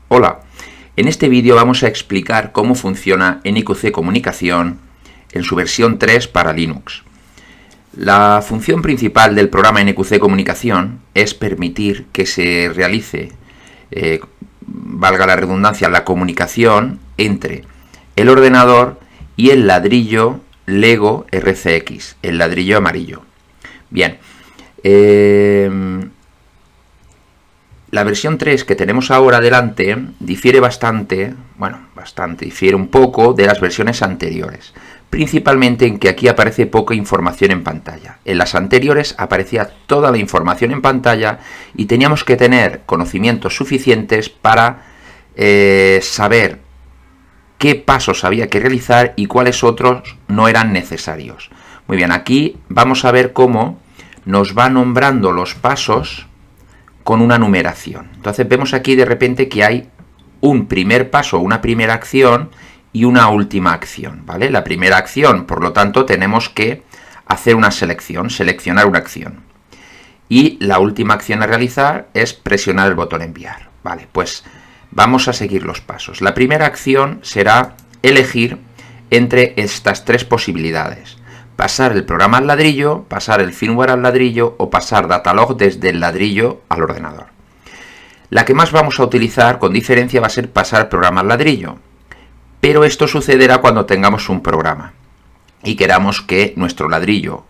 Hola, en este vídeo vamos a explicar cómo funciona NQC Comunicación en su versión 3 para Linux. La función principal del programa NQC Comunicación es permitir que se realice, valga la redundancia, la comunicación entre el ordenador y el ladrillo Lego RCX, el ladrillo amarillo. Bien, la versión 3 que tenemos ahora delante difiere difiere un poco de las versiones anteriores, principalmente en que aquí aparece poca información en pantalla. En las anteriores aparecía toda la información en pantalla y teníamos que tener conocimientos suficientes para saber qué pasos había que realizar y cuáles otros no eran necesarios. Muy bien, aquí vamos a ver cómo nos va nombrando los pasos con una numeración. Entonces vemos aquí de repente que hay un primer paso, una primera acción y una última acción, ¿vale? La primera acción, por lo tanto, tenemos que hacer una selección, seleccionar una acción. Y la última acción a realizar es presionar el botón enviar. Vale, pues vamos a seguir los pasos. La primera acción será elegir entre estas tres posibilidades: pasar el programa al ladrillo, pasar el firmware al ladrillo o pasar Datalog desde el ladrillo al ordenador. La que más vamos a utilizar con diferencia va a ser pasar el programa al ladrillo, pero esto sucederá cuando tengamos un programa y queramos que nuestro ladrillo,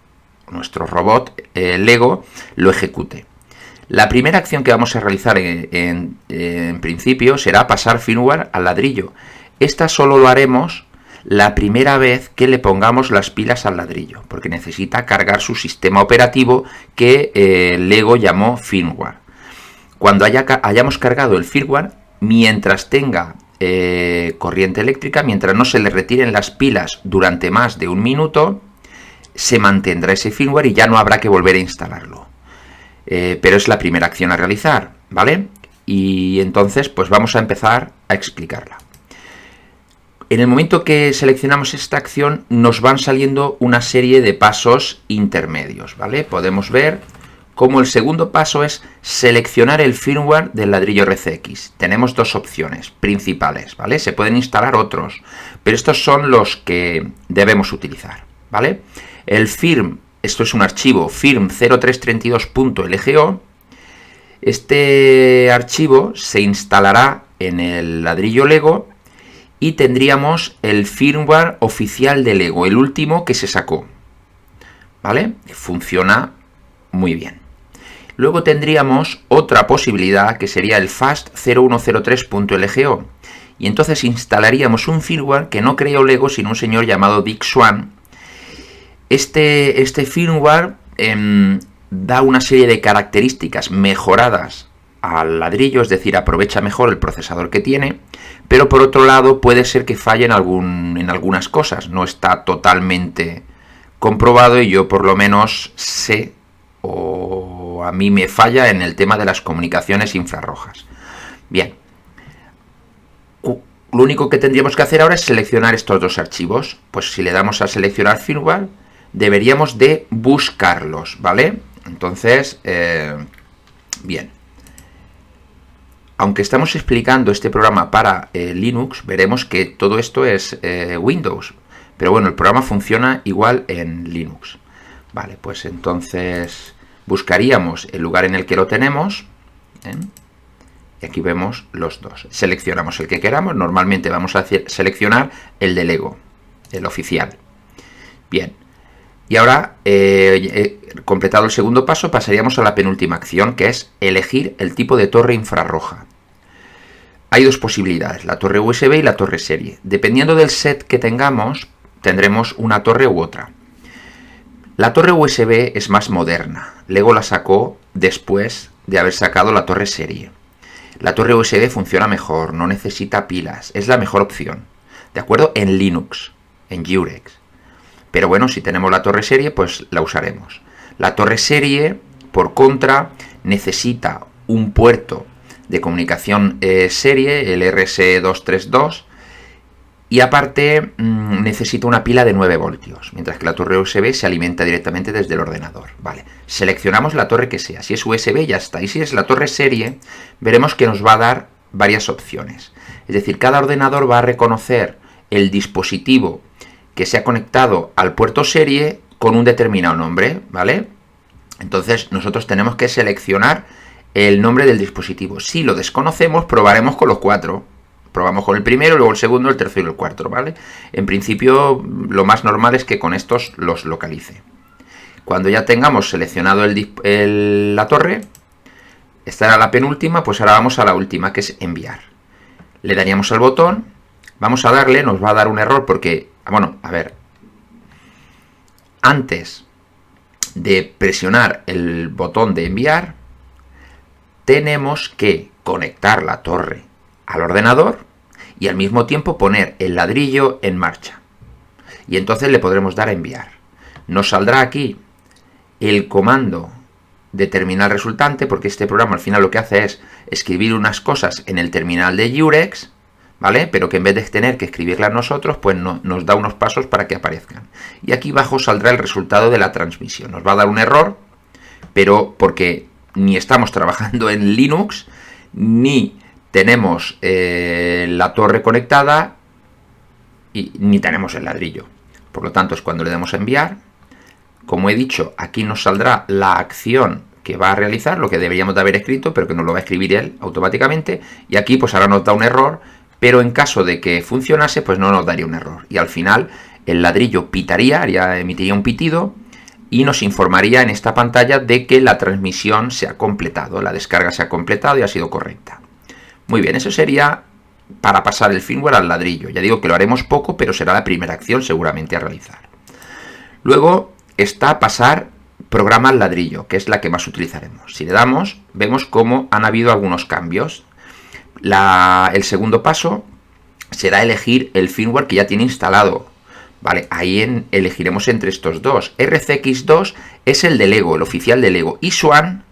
nuestro robot Lego, lo ejecute. La primera acción que vamos a realizar en principio será pasar firmware al ladrillo. Esta solo lo haremos la primera vez que le pongamos las pilas al ladrillo, porque necesita cargar su sistema operativo que Lego llamó firmware. Cuando hayamos cargado el firmware, mientras tenga corriente eléctrica, mientras no se le retiren las pilas durante más de un minuto, se mantendrá ese firmware y ya no habrá que volver a instalarlo. Pero es la primera acción a realizar, ¿vale? Y entonces pues vamos a empezar a explicarla. En el momento que seleccionamos esta acción nos van saliendo una serie de pasos intermedios, ¿vale? Podemos ver cómo el segundo paso es seleccionar el firmware del ladrillo RCX. Tenemos dos opciones principales, ¿vale? Se pueden instalar otros, pero estos son los que debemos utilizar, ¿vale? El firm, esto es un archivo firm0332.lgo. Este archivo se instalará en el ladrillo Lego y tendríamos el firmware oficial de Lego, el último que se sacó, ¿vale? Funciona muy bien. Luego tendríamos otra posibilidad que sería el fast0103.lgo y entonces instalaríamos un firmware que no creó Lego sino un señor llamado Dick Swan. Este firmware da una serie de características mejoradas al ladrillo, es decir, aprovecha mejor el procesador que tiene, pero por otro lado puede ser que falle en algunas cosas. No está totalmente comprobado y yo por lo menos sé, o a mí me falla en el tema de las comunicaciones infrarrojas. Bien, lo único que tendríamos que hacer ahora es seleccionar estos dos archivos. Pues si le damos a seleccionar firmware, deberíamos de buscarlos, ¿vale? Entonces, bien. Aunque estamos explicando este programa para Linux, veremos que todo esto es Windows. Pero bueno, el programa funciona igual en Linux. Vale, pues entonces buscaríamos el lugar en el que lo tenemos. Y aquí vemos los dos. Seleccionamos el que queramos. Normalmente vamos a seleccionar el de Lego, el oficial. Bien. Y ahora, completado el segundo paso, pasaríamos a la penúltima acción, que es elegir el tipo de torre infrarroja. Hay dos posibilidades, la torre USB y la torre serie. Dependiendo del set que tengamos, tendremos una torre u otra. La torre USB es más moderna. Lego la sacó después de haber sacado la torre serie. La torre USB funciona mejor, no necesita pilas, es la mejor opción. ¿De acuerdo? En Linux, en Jurex. Pero bueno, si tenemos la torre serie, pues la usaremos. La torre serie, por contra, necesita un puerto de comunicación serie, el RS232, y aparte necesita una pila de 9 voltios, mientras que la torre USB se alimenta directamente desde el ordenador. Vale, seleccionamos la torre que sea. Si es USB ya está, y si es la torre serie, veremos que nos va a dar varias opciones. Es decir, cada ordenador va a reconocer el dispositivo que se ha conectado al puerto serie con un determinado nombre, ¿vale? Entonces nosotros tenemos que seleccionar el nombre del dispositivo. Si lo desconocemos, probaremos con los 4. Probamos con el primero, luego el segundo, el tercero y el cuarto, ¿vale? En principio, lo más normal es que con estos los localice. Cuando ya tengamos seleccionado la torre, esta era la penúltima, pues ahora vamos a la última, que es enviar. Le daríamos al botón, vamos a darle, nos va a dar un error porque, bueno, a ver, antes de presionar el botón de enviar, tenemos que conectar la torre al ordenador y al mismo tiempo poner el ladrillo en marcha. Y entonces le podremos dar a enviar. Nos saldrá aquí el comando de terminal resultante, porque este programa al final lo que hace es escribir unas cosas en el terminal de Jurex, ¿vale? Pero que en vez de tener que escribirlas nosotros, pues nos da unos pasos para que aparezcan. Y aquí abajo saldrá el resultado de la transmisión. Nos va a dar un error, pero porque ni estamos trabajando en Linux, ni tenemos la torre conectada y ni tenemos el ladrillo. Por lo tanto, es cuando le damos a enviar. Como he dicho, aquí nos saldrá la acción que va a realizar, lo que deberíamos de haber escrito, pero que nos lo va a escribir él automáticamente. Y aquí pues ahora nos da un error, pero en caso de que funcionase, pues no nos daría un error. Y al final el ladrillo pitaría, emitiría un pitido y nos informaría en esta pantalla de que la transmisión se ha completado, la descarga se ha completado y ha sido correcta. Muy bien, eso sería para pasar el firmware al ladrillo. Ya digo que lo haremos poco, pero será la primera acción seguramente a realizar. Luego está pasar programa al ladrillo, que es la que más utilizaremos. Si le damos, vemos cómo han habido algunos cambios. El segundo paso será elegir el firmware que ya tiene instalado. Vale, ahí elegiremos entre estos dos. RCX2 es el de Lego, el oficial de Lego, y Swan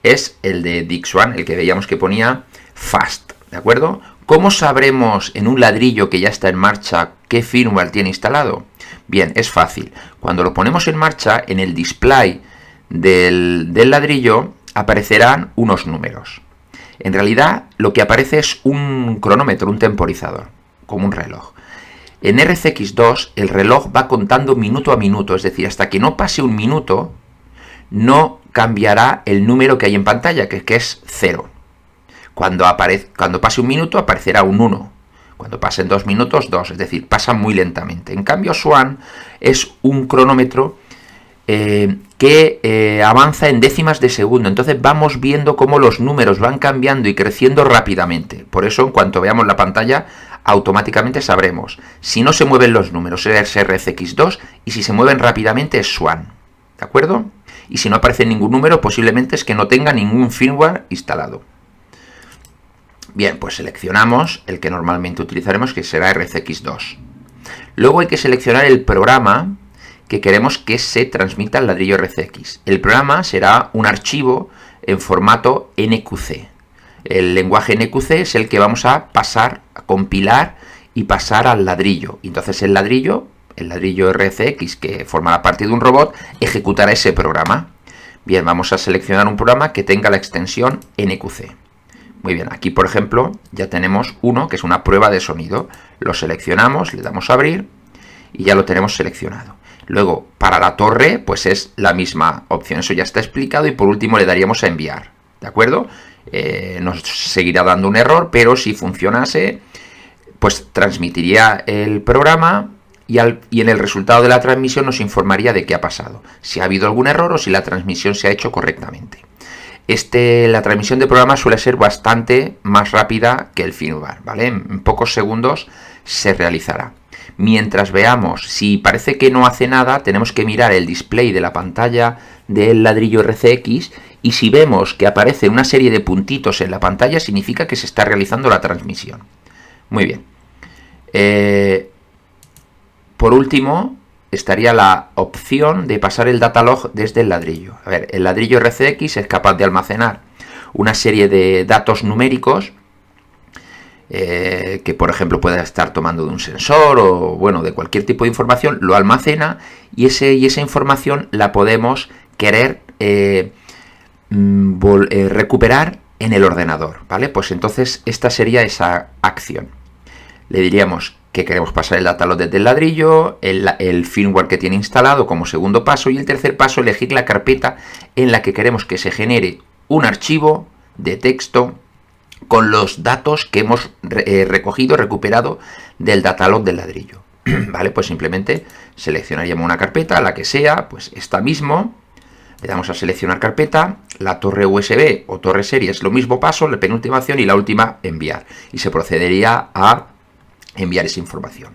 es el de Dixwan, el que veíamos que ponía Fast, ¿de acuerdo? ¿Cómo sabremos en un ladrillo que ya está en marcha qué firmware tiene instalado? Bien, es fácil. Cuando lo ponemos en marcha, en el display del ladrillo aparecerán unos números. En realidad, lo que aparece es un cronómetro, un temporizador, como un reloj. En RCX2, el reloj va contando minuto a minuto, es decir, hasta que no pase un minuto, no cambiará el número que hay en pantalla, que es 0. Cuando pase un minuto aparecerá un 1. Cuando pasen 2 minutos, 2. Es decir, pasa muy lentamente. En cambio, Swan es un cronómetro que avanza en décimas de segundo. Entonces vamos viendo cómo los números van cambiando y creciendo rápidamente. Por eso, en cuanto veamos la pantalla, automáticamente sabremos. Si no se mueven los números es RCX2 y si se mueven rápidamente es Swan. ¿De acuerdo? Y si no aparece ningún número, posiblemente es que no tenga ningún firmware instalado. Bien, pues seleccionamos el que normalmente utilizaremos, que será RCX2. Luego hay que seleccionar el programa que queremos que se transmita al ladrillo RCX. El programa será un archivo en formato NQC. El lenguaje NQC es el que vamos a pasar, a compilar y pasar al ladrillo. Entonces el ladrillo RCX, que formará parte de un robot, ejecutará ese programa. Bien, vamos a seleccionar un programa que tenga la extensión NQC. Muy bien, aquí por ejemplo ya tenemos uno que es una prueba de sonido. Lo seleccionamos, le damos a abrir y ya lo tenemos seleccionado. Luego, para la torre, pues es la misma opción, eso ya está explicado. Y por último le daríamos a enviar, ¿de acuerdo? Nos seguirá dando un error, pero si funcionase, pues transmitiría el programa y en el resultado de la transmisión nos informaría de qué ha pasado, si ha habido algún error o si la transmisión se ha hecho correctamente. La transmisión de programa suele ser bastante más rápida que el firmware, ¿vale? En pocos segundos se realizará. Mientras veamos, si parece que no hace nada, tenemos que mirar el display de la pantalla del ladrillo RCX y si vemos que aparece una serie de puntitos en la pantalla, significa que se está realizando la transmisión. Muy bien. Por último, estaría la opción de pasar el datalog desde el ladrillo. A ver, el ladrillo RCX es capaz de almacenar una serie de datos numéricos que por ejemplo pueda estar tomando de un sensor o bueno, de cualquier tipo de información, lo almacena y esa información la podemos querer recuperar en el ordenador, ¿vale? Pues entonces esta sería esa acción. Le diríamos que queremos pasar el datalog desde el ladrillo, el firmware que tiene instalado como segundo paso, y el tercer paso, elegir la carpeta en la que queremos que se genere un archivo de texto con los datos que hemos recuperado del datalog del ladrillo. Vale, pues simplemente seleccionaríamos una carpeta, la que sea, pues esta mismo, le damos a seleccionar carpeta, la torre USB o torre serie es lo mismo paso, la penúltima acción y la última enviar. Y se procedería a enviar esa información.